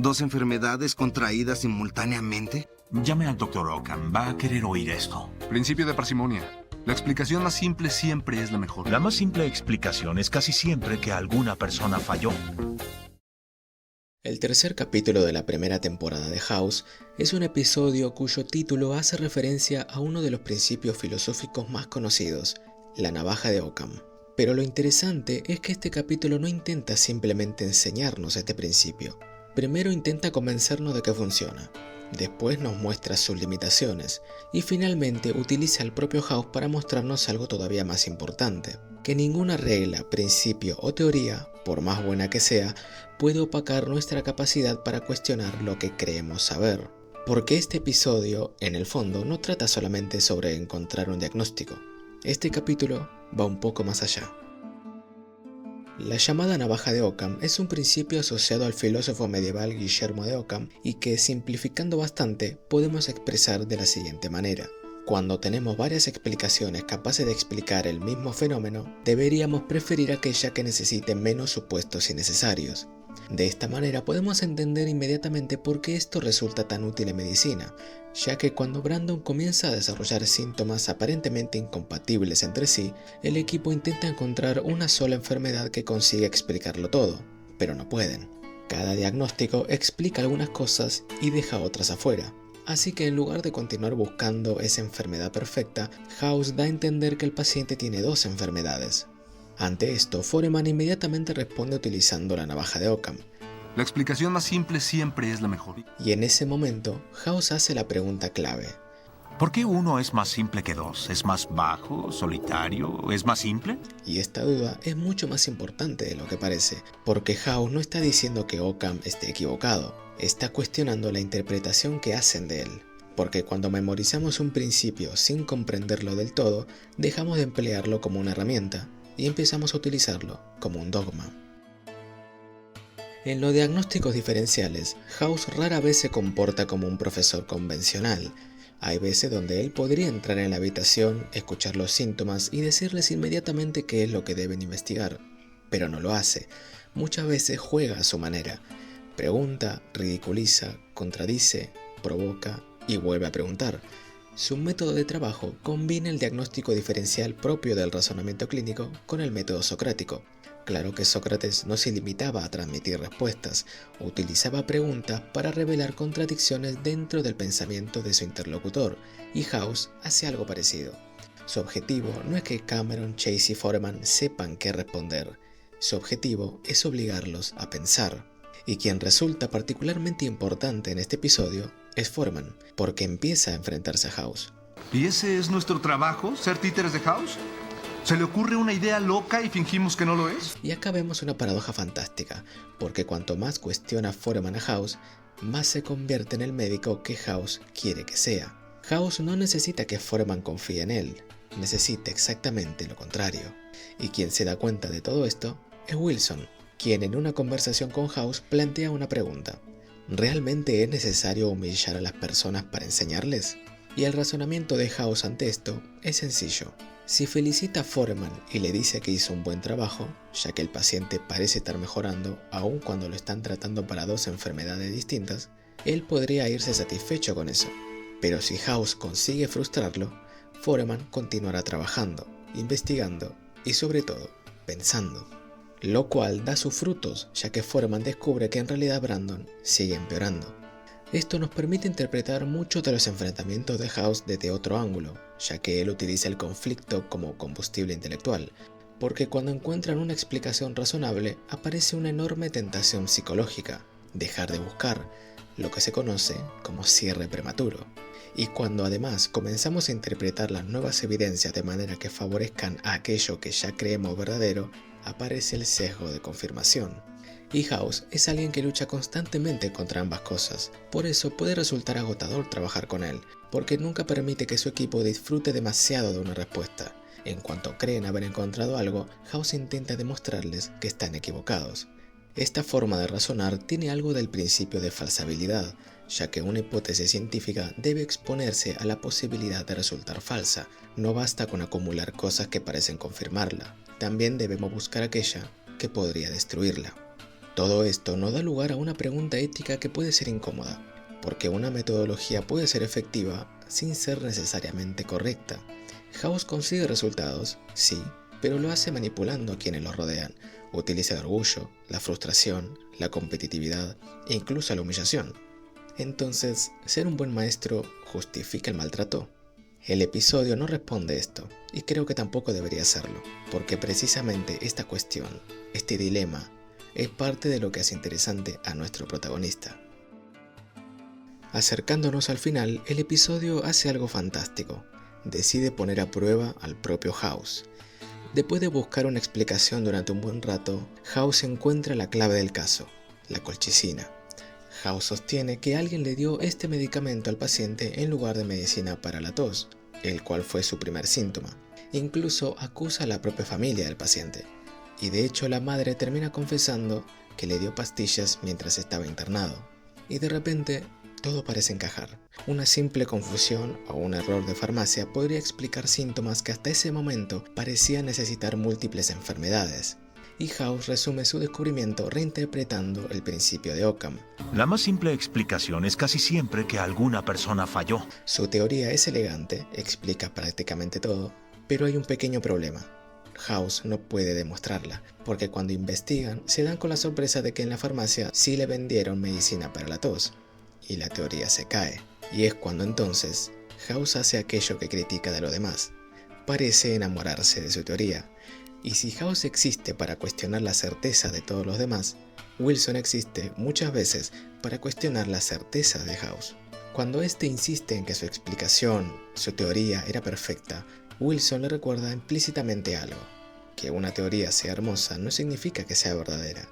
¿Dos enfermedades contraídas simultáneamente? Llame al Dr. Occam. Va a querer oír esto. Principio de parsimonia. La explicación más simple siempre es la mejor. La más simple explicación es casi siempre que alguna persona falló. El tercer capítulo de la primera temporada de House es un episodio cuyo título hace referencia a uno de los principios filosóficos más conocidos, la navaja de Occam. Pero lo interesante es que este capítulo no intenta simplemente enseñarnos este principio. Primero intenta convencernos de que funciona, después nos muestra sus limitaciones y finalmente utiliza al propio House para mostrarnos algo todavía más importante, que ninguna regla, principio o teoría, por más buena que sea, puede opacar nuestra capacidad para cuestionar lo que creemos saber. Porque este episodio, en el fondo, no trata solamente sobre encontrar un diagnóstico. Este capítulo va un poco más allá. La llamada navaja de Occam es un principio asociado al filósofo medieval Guillermo de Occam y que, simplificando bastante, podemos expresar de la siguiente manera. Cuando tenemos varias explicaciones capaces de explicar el mismo fenómeno, deberíamos preferir aquella que necesite menos supuestos innecesarios. De esta manera podemos entender inmediatamente por qué esto resulta tan útil en medicina, ya que cuando Brandon comienza a desarrollar síntomas aparentemente incompatibles entre sí, el equipo intenta encontrar una sola enfermedad que consiga explicarlo todo, pero no pueden. Cada diagnóstico explica algunas cosas y deja otras afuera. Así que en lugar de continuar buscando esa enfermedad perfecta, House da a entender que el paciente tiene dos enfermedades. Ante esto, Foreman inmediatamente responde utilizando la navaja de Occam. La explicación más simple siempre es la mejor. Y en ese momento, House hace la pregunta clave. ¿Por qué uno es más simple que dos? ¿Es más bajo, solitario? ¿Es más simple? Y esta duda es mucho más importante de lo que parece, porque House no está diciendo que Occam esté equivocado, está cuestionando la interpretación que hacen de él. Porque cuando memorizamos un principio sin comprenderlo del todo, dejamos de emplearlo como una herramienta y empezamos a utilizarlo como un dogma. En los diagnósticos diferenciales, House rara vez se comporta como un profesor convencional. Hay veces donde él podría entrar en la habitación, escuchar los síntomas y decirles inmediatamente qué es lo que deben investigar. Pero no lo hace. Muchas veces juega a su manera. Pregunta, ridiculiza, contradice, provoca y vuelve a preguntar. Su método de trabajo combina el diagnóstico diferencial propio del razonamiento clínico con el método socrático. Claro que Sócrates no se limitaba a transmitir respuestas, utilizaba preguntas para revelar contradicciones dentro del pensamiento de su interlocutor, y House hace algo parecido. Su objetivo no es que Cameron, Chase y Foreman sepan qué responder, su objetivo es obligarlos a pensar. Y quien resulta particularmente importante en este episodio es Foreman, porque empieza a enfrentarse a House. ¿Y ese es nuestro trabajo? ¿Ser títeres de House? ¿Se le ocurre una idea loca y fingimos que no lo es? Y acá vemos una paradoja fantástica, porque cuanto más cuestiona Foreman a House, más se convierte en el médico que House quiere que sea. House no necesita que Foreman confíe en él, necesita exactamente lo contrario. Y quien se da cuenta de todo esto es Wilson, quien en una conversación con House plantea una pregunta. ¿Realmente es necesario humillar a las personas para enseñarles? Y el razonamiento de House ante esto es sencillo. Si felicita a Foreman y le dice que hizo un buen trabajo, ya que el paciente parece estar mejorando aun cuando lo están tratando para dos enfermedades distintas, él podría irse satisfecho con eso. Pero si House consigue frustrarlo, Foreman continuará trabajando, investigando y sobre todo, pensando. Lo cual da sus frutos, ya que Foreman descubre que en realidad Brandon sigue empeorando. Esto nos permite interpretar muchos de los enfrentamientos de House desde otro ángulo, ya que él utiliza el conflicto como combustible intelectual, porque cuando encuentran una explicación razonable aparece una enorme tentación psicológica, dejar de buscar, lo que se conoce como cierre prematuro. Y cuando además comenzamos a interpretar las nuevas evidencias de manera que favorezcan a aquello que ya creemos verdadero, aparece el sesgo de confirmación. Y House es alguien que lucha constantemente contra ambas cosas, por eso puede resultar agotador trabajar con él, porque nunca permite que su equipo disfrute demasiado de una respuesta. En cuanto creen haber encontrado algo, House intenta demostrarles que están equivocados. Esta forma de razonar tiene algo del principio de falsabilidad, ya que una hipótesis científica debe exponerse a la posibilidad de resultar falsa. No basta con acumular cosas que parecen confirmarla, también debemos buscar aquella que podría destruirla. Todo esto nos da lugar a una pregunta ética que puede ser incómoda, porque una metodología puede ser efectiva sin ser necesariamente correcta. House consigue resultados, sí, pero lo hace manipulando a quienes lo rodean. Utiliza el orgullo, la frustración, la competitividad e incluso la humillación. Entonces, ¿ser un buen maestro justifica el maltrato? El episodio no responde esto, y creo que tampoco debería hacerlo, porque precisamente esta cuestión, este dilema, es parte de lo que hace interesante a nuestro protagonista. Acercándonos al final, el episodio hace algo fantástico. Decide poner a prueba al propio House. Después de buscar una explicación durante un buen rato, House encuentra la clave del caso, la colchicina. House sostiene que alguien le dio este medicamento al paciente en lugar de medicina para la tos, el cual fue su primer síntoma. Incluso acusa a la propia familia del paciente, y de hecho la madre termina confesando que le dio pastillas mientras estaba internado. Y de repente, todo parece encajar. Una simple confusión o un error de farmacia podría explicar síntomas que hasta ese momento parecían necesitar múltiples enfermedades. Y House resume su descubrimiento reinterpretando el principio de Occam. La más simple explicación es casi siempre que alguna persona falló. Su teoría es elegante, explica prácticamente todo, pero hay un pequeño problema. House no puede demostrarla, porque cuando investigan se dan con la sorpresa de que en la farmacia sí le vendieron medicina para la tos. Y la teoría se cae. Y es cuando entonces House hace aquello que critica de lo demás. Parece enamorarse de su teoría. Y si House existe para cuestionar la certeza de todos los demás, Wilson existe muchas veces para cuestionar la certeza de House. Cuando éste insiste en que su explicación, su teoría era perfecta, Wilson le recuerda implícitamente algo. Que una teoría sea hermosa no significa que sea verdadera.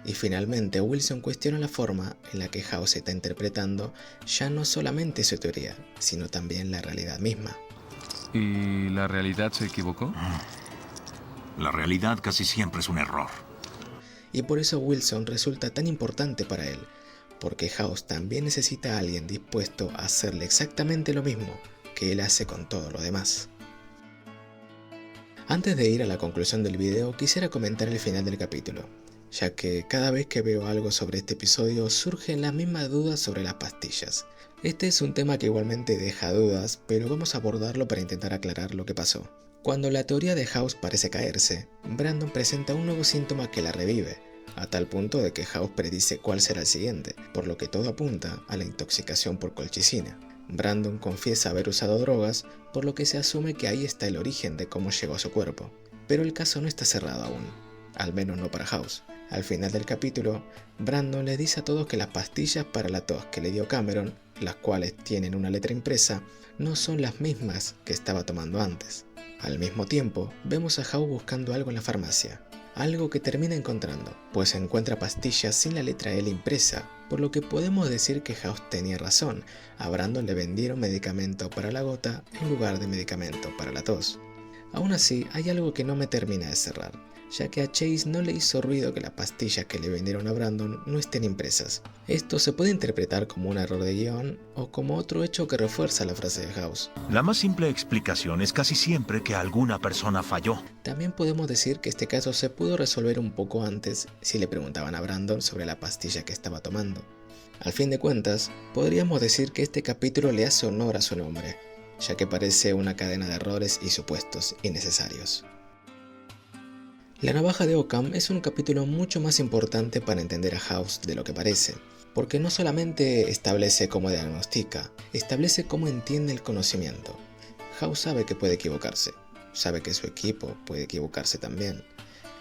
Y finalmente Wilson cuestiona la forma en la que House está interpretando ya no solamente su teoría, sino también la realidad misma. ¿Y la realidad se equivocó? La realidad casi siempre es un error. Y por eso Wilson resulta tan importante para él, porque House también necesita a alguien dispuesto a hacerle exactamente lo mismo que él hace con todo lo demás. Antes de ir a la conclusión del video, quisiera comentar el final del capítulo, ya que cada vez que veo algo sobre este episodio surgen las mismas dudas sobre las pastillas. Este es un tema que igualmente deja dudas, pero vamos a abordarlo para intentar aclarar lo que pasó. Cuando la teoría de House parece caerse, Brandon presenta un nuevo síntoma que la revive, a tal punto de que House predice cuál será el siguiente, por lo que todo apunta a la intoxicación por colchicina. Brandon confiesa haber usado drogas, por lo que se asume que ahí está el origen de cómo llegó a su cuerpo. Pero el caso no está cerrado aún, al menos no para House. Al final del capítulo, Brandon le dice a todos que las pastillas para la tos que le dio Cameron, las cuales tienen una letra impresa, no son las mismas que estaba tomando antes. Al mismo tiempo, vemos a House buscando algo en la farmacia, algo que termina encontrando, pues encuentra pastillas sin la letra L impresa, por lo que podemos decir que House tenía razón. A Brandon le vendieron medicamento para la gota en lugar de medicamento para la tos. Aún así, hay algo que no me termina de cerrar, ya que a Chase no le hizo ruido que las pastillas que le vendieron a Brandon no estén impresas. Esto se puede interpretar como un error de guión o como otro hecho que refuerza la frase de House. La más simple explicación es casi siempre que alguna persona falló. También podemos decir que este caso se pudo resolver un poco antes si le preguntaban a Brandon sobre la pastilla que estaba tomando. Al fin de cuentas, podríamos decir que este capítulo le hace honor a su nombre, ya que parece una cadena de errores y supuestos innecesarios. La navaja de Occam es un capítulo mucho más importante para entender a House de lo que parece, porque no solamente establece cómo diagnostica, establece cómo entiende el conocimiento. House sabe que puede equivocarse, sabe que su equipo puede equivocarse también,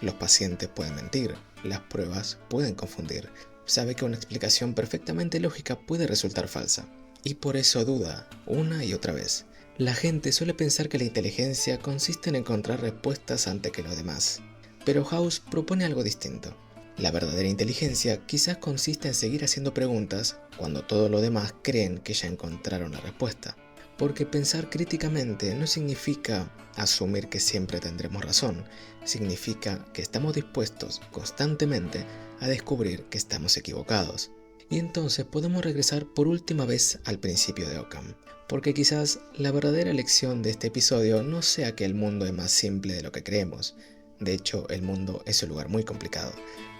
los pacientes pueden mentir, las pruebas pueden confundir, sabe que una explicación perfectamente lógica puede resultar falsa, y por eso duda una y otra vez. La gente suele pensar que la inteligencia consiste en encontrar respuestas antes que los demás. Pero House propone algo distinto. La verdadera inteligencia quizás consiste en seguir haciendo preguntas cuando todos los demás creen que ya encontraron la respuesta. Porque pensar críticamente no significa asumir que siempre tendremos razón, significa que estamos dispuestos constantemente a descubrir que estamos equivocados. Y entonces podemos regresar por última vez al principio de Occam, porque quizás la verdadera lección de este episodio no sea que el mundo es más simple de lo que creemos, De hecho, el mundo es un lugar muy complicado.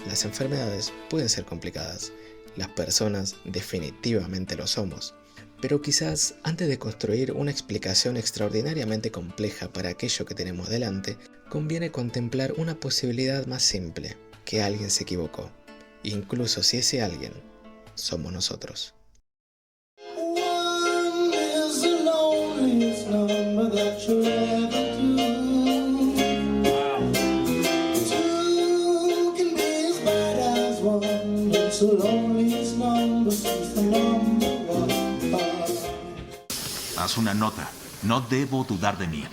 Las enfermedades pueden ser complicadas. Las personas definitivamente lo somos. Pero quizás antes de construir una explicación extraordinariamente compleja para aquello que tenemos delante, conviene contemplar una posibilidad más simple, que alguien se equivocó, incluso si ese alguien somos nosotros. One is the loneliest number that you'll ever do. Two can be as bad as one. It's the loneliest number since the number one. Haz una nota. No debo dudar de mí.